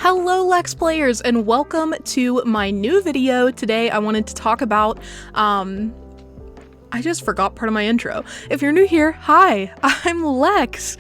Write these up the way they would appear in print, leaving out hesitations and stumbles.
Hello Lex players and welcome to my new video. Today I wanted to talk about, I just forgot part of my intro. If you're new here, hi, I'm Lex.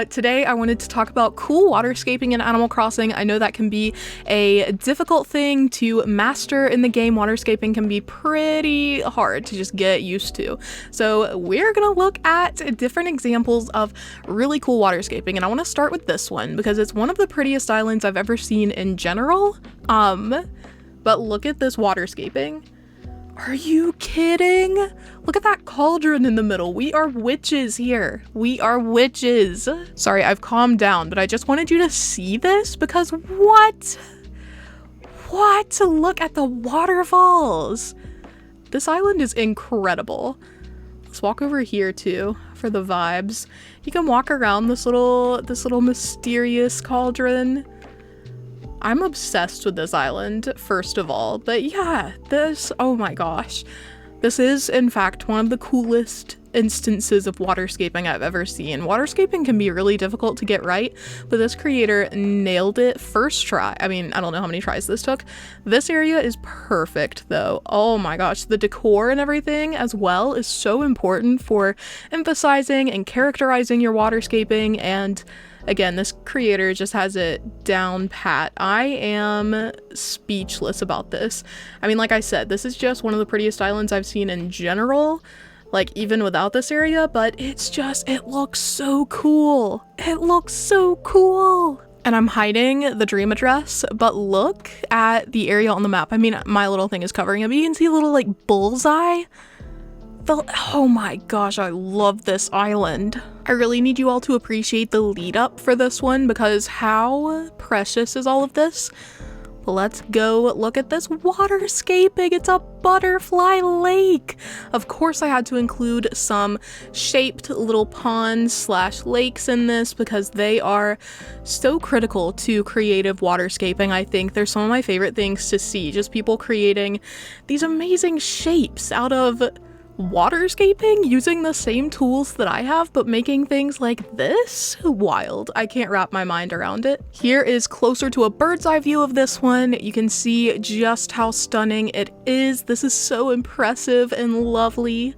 Today I wanted to talk about cool waterscaping in Animal Crossing. I know that can be a difficult thing to master in the game. Waterscaping can be pretty hard to just get used to. So we're gonna look at different examples of really cool waterscaping, and I want to start with this one because it's one of the prettiest islands I've ever seen in general. But look at this waterscaping. Are you kidding? Look at that cauldron in the middle. We are witches here. We are witches. Sorry, I've calmed down, but I just wanted you to see this because what? Look at the waterfalls. This island is incredible. Let's walk over here too for the vibes. You can walk around this little mysterious cauldron. I'm obsessed with this island, first of all, but yeah, oh my gosh. This is, in fact, one of the coolest instances of waterscaping I've ever seen. Waterscaping can be really difficult to get right, but this creator nailed it first try. I mean, I don't know how many tries this took. This area is perfect, though. Oh my gosh, the decor and everything as well is so important for emphasizing and characterizing your waterscaping, and again, this creator just has it down pat. I am speechless about this. I mean, like I said, this is just one of the prettiest islands I've seen in general, like even without this area, but it's just, it looks so cool. It looks so cool. And I'm hiding the dream address, but look at the area on the map. I mean, my little thing is covering it, but you can see a little like bullseye. Oh my gosh, I love this island. I really need you all to appreciate the lead up for this one because how precious is all of this? But let's go look at this waterscaping. It's a butterfly lake. Of course I had to include some shaped little ponds / lakes in this because they are so critical to creative waterscaping. I think they're some of my favorite things to see, just people creating these amazing shapes out of waterscaping using the same tools that I have, but making things like this wild. I can't wrap my mind around it. Here is closer to a bird's eye view of this one. You can see just how stunning it is. This is so impressive and lovely.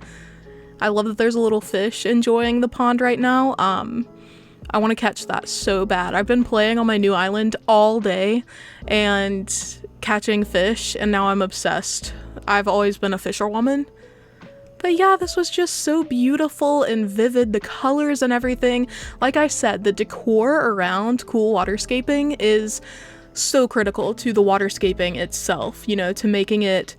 I love that there's a little fish enjoying the pond right now. I want to catch that so bad. I've been playing on my new island all day and catching fish, and now I'm obsessed. I've always been a fisherwoman. But yeah, this was just so beautiful and vivid, the colors and everything. Like I said, the decor around cool waterscaping is so critical to the waterscaping itself, you know, to making it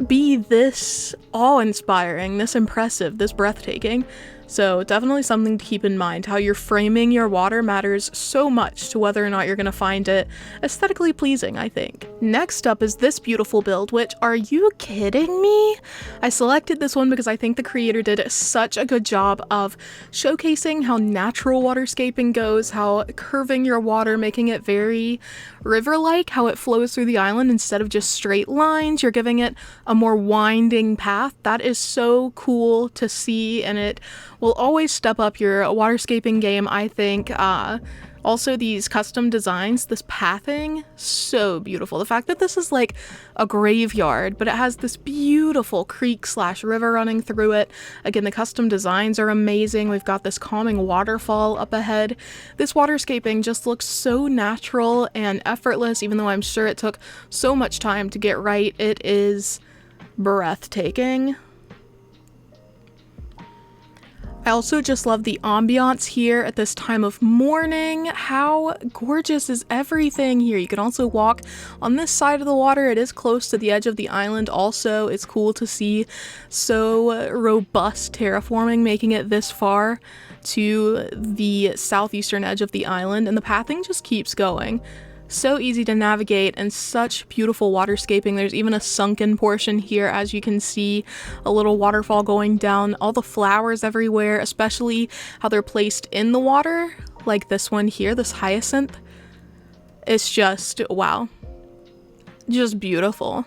be this awe-inspiring, this impressive, this breathtaking. So definitely something to keep in mind. How you're framing your water matters so much to whether or not you're going to find it aesthetically pleasing, I think. Next up is this beautiful build, which, are you kidding me? I selected this one because I think the creator did such a good job of showcasing how natural waterscaping goes, how curving your water, making it very river-like, how it flows through the island instead of just straight lines. You're giving it a more winding path. That is so cool to see, and it will always step up your waterscaping game, I think. Also, these custom designs, this pathing, so beautiful. The fact that this is like a graveyard, but it has this beautiful creek / river running through it. Again, the custom designs are amazing. We've got this calming waterfall up ahead. This waterscaping just looks so natural and effortless, even though I'm sure it took so much time to get right. It is breathtaking. I also just love the ambiance here at this time of morning. How gorgeous is everything here? You can also walk on this side of the water. It is close to the edge of the island also. It's cool to see so robust terraforming making it this far to the southeastern edge of the island, and the pathing just keeps going. So easy to navigate and such beautiful waterscaping. There's even a sunken portion here, as you can see, a little waterfall going down, all the flowers everywhere, especially how they're placed in the water, like this one here, this hyacinth. It's just, wow, just beautiful.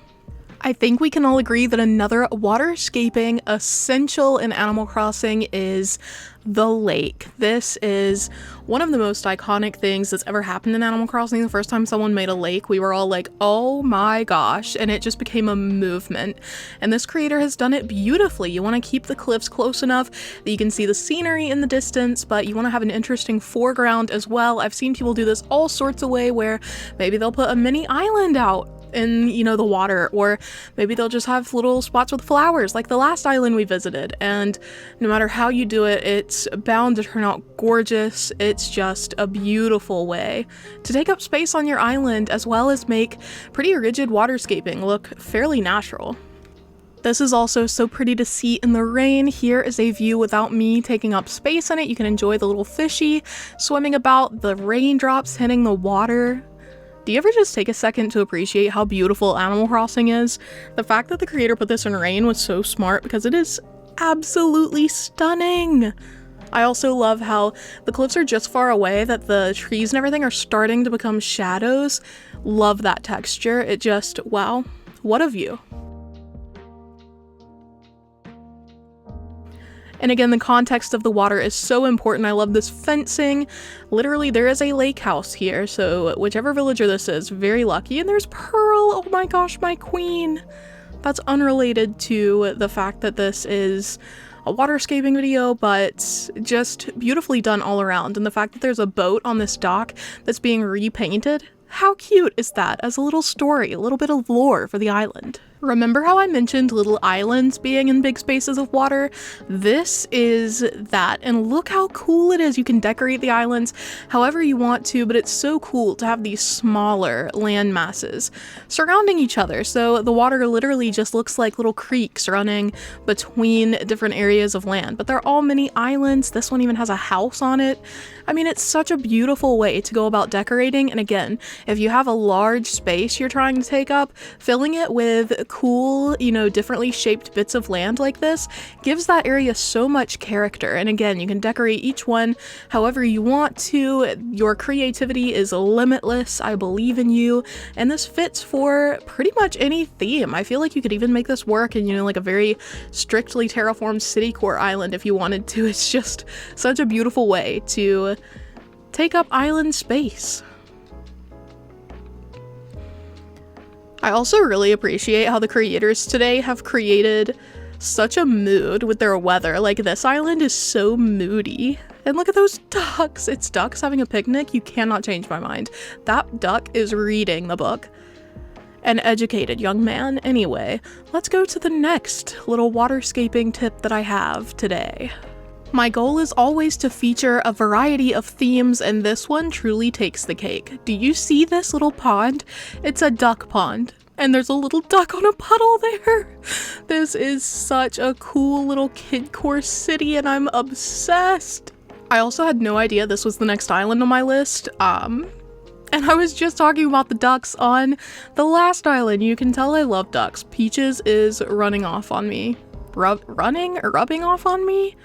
I think we can all agree that another waterscaping essential in Animal Crossing is the lake. This is one of the most iconic things that's ever happened in Animal Crossing. The first time someone made a lake, we were all like, oh my gosh, and it just became a movement. And this creator has done it beautifully. You want to keep the cliffs close enough that you can see the scenery in the distance, but you want to have an interesting foreground as well. I've seen people do this all sorts of way where maybe they'll put a mini island out in, you know, the water, or maybe they'll just have little spots with flowers like the last island we visited, and no matter how you do it, it's bound to turn out gorgeous. It's just a beautiful way to take up space on your island as well as make pretty rigid waterscaping look fairly natural. This is also so pretty to see in the rain. Here is a view without me taking up space in it. You can enjoy the little fishy swimming about, the raindrops hitting the water. Do you ever just take a second to appreciate how beautiful Animal Crossing is? The fact that the creator put this in rain was so smart because it is absolutely stunning. I also love how the cliffs are just far away that the trees and everything are starting to become shadows. Love that texture. It just, wow, what a view. And again, the context of the water is so important. I love this fencing. Literally, there is a lake house here, so whichever villager this is, very lucky. And there's Pearl, oh my gosh, my queen. That's unrelated to the fact that this is a waterscaping video, but just beautifully done all around. And the fact that there's a boat on this dock that's being repainted, how cute is that as a little story, a little bit of lore for the island. Remember how I mentioned little islands being in big spaces of water? This is that, and look how cool it is. You can decorate the islands however you want to, but it's so cool to have these smaller land masses surrounding each other. So the water literally just looks like little creeks running between different areas of land, but they're all mini islands. This one even has a house on it. I mean, it's such a beautiful way to go about decorating. And again, if you have a large space you're trying to take up, filling it with cool, you know, differently shaped bits of land like this gives that area so much character. And again, you can decorate each one however you want to. Your creativity is limitless. I believe in you. And this fits for pretty much any theme. I feel like you could even make this work in, you know, like a very strictly terraformed city core island if you wanted to. It's just such a beautiful way to take up island space. I also really appreciate how the creators today have created such a mood with their weather. Like, this island is so moody. And look at those ducks. It's ducks having a picnic. You cannot change my mind. That duck is reading the book. An educated young man. Anyway, let's go to the next little waterscaping tip that I have today. My goal is always to feature a variety of themes, and this one truly takes the cake. Do you see this little pond? It's a duck pond, and there's a little duck on a puddle there. This is such a cool little kid-core city, and I'm obsessed. I also had no idea this was the next island on my list, and I was just talking about the ducks on the last island. You can tell I love ducks. Peaches is running off on me. Rubbing off on me?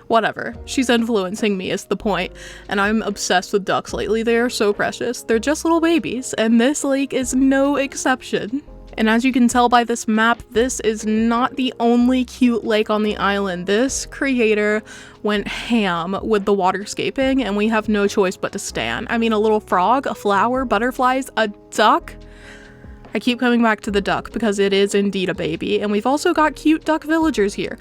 Whatever. She's influencing me is the point, and I'm obsessed with ducks lately. They are so precious. They're just little babies, and this lake is no exception. And as you can tell by this map, this is not the only cute lake on the island. This creator went ham with the waterscaping, and we have no choice but to stan. I mean, a little frog, a flower, butterflies, a duck. I keep coming back to the duck because it is indeed a baby, and we've also got cute duck villagers here.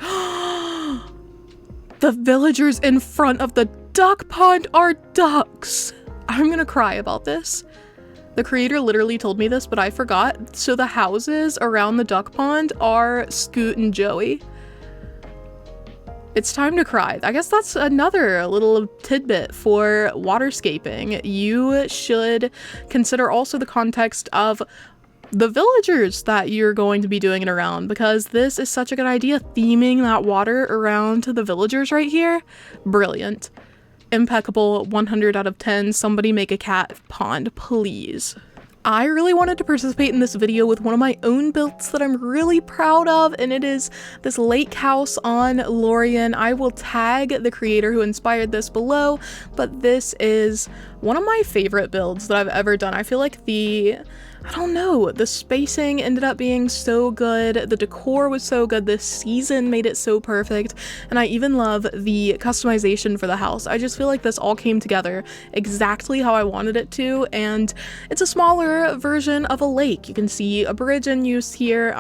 The villagers in front of the duck pond are ducks. I'm gonna cry about this. The creator literally told me this, but I forgot. So the houses around the duck pond are Scoot and Joey. It's time to cry. I guess that's another little tidbit for waterscaping. You should consider also the context of the villagers that you're going to be doing it around, because this is such a good idea. Theming that water around the villagers right here, brilliant, impeccable, 100 out of 10. Somebody make a cat pond, please. I really wanted to participate in this video with one of my own builds that I'm really proud of, and it is this lake house on Lorien. I will tag the creator who inspired this below, but this is One of my favorite builds that I've ever done. I feel like I don't know, the spacing ended up being so good, the decor was so good, this season made it so perfect, and I even love the customization for the house. I just feel like this all came together exactly how I wanted it to, and it's a smaller version of a lake. You can see a bridge in use here.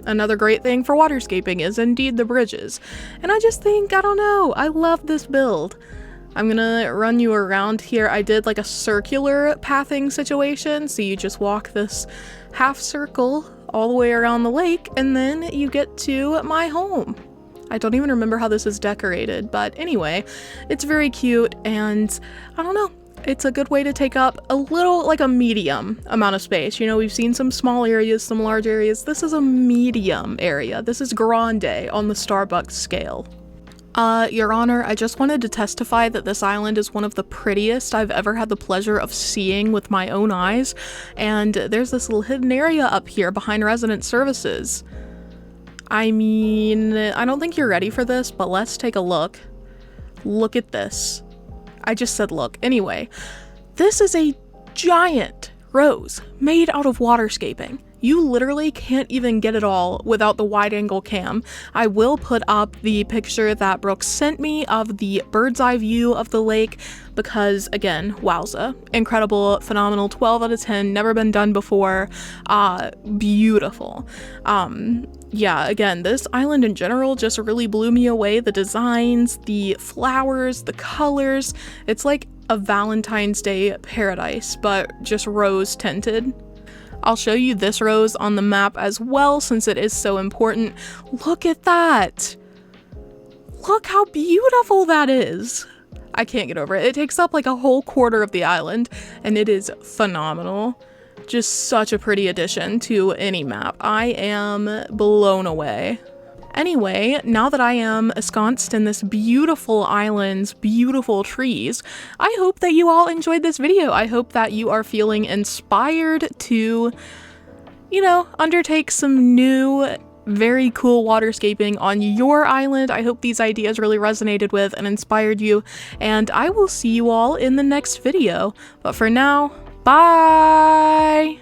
Another great thing for waterscaping is indeed the bridges, and I just think, I don't know, I love this build. I'm gonna run you around here. I did like a circular pathing situation, so you just walk this half circle all the way around the lake, and then you get to my home. I don't even remember how this is decorated, but anyway, it's very cute, and I don't know, it's a good way to take up a little, like a medium amount of space. You know, we've seen some small areas, some large areas. This is a medium area. This is grande on the Starbucks scale. Your Honor, I just wanted to testify that this island is one of the prettiest I've ever had the pleasure of seeing with my own eyes, and there's this little hidden area up here behind resident services. I mean, I don't think you're ready for this, but let's take a look. Look at this. I just said look. Anyway, this is a giant rose made out of waterscaping. You literally can't even get it all without the wide angle cam. I will put up the picture that Brooke sent me of the bird's eye view of the lake because, again, wowza. Incredible, phenomenal, 12 out of 10, never been done before. Beautiful. Yeah, again, this island in general just really blew me away. The designs, the flowers, the colors. It's like a Valentine's Day paradise, but just rose tinted. I'll show you this rose on the map as well since it is so important. Look at that! Look how beautiful that is! I can't get over it. It takes up like a whole quarter of the island, and it is phenomenal. Just such a pretty addition to any map. I am blown away. Anyway, now that I am ensconced in this beautiful island's beautiful trees, I hope that you all enjoyed this video. I hope that you are feeling inspired to, you know, undertake some new, very cool waterscaping on your island. I hope these ideas really resonated with and inspired you, and I will see you all in the next video. But for now, bye!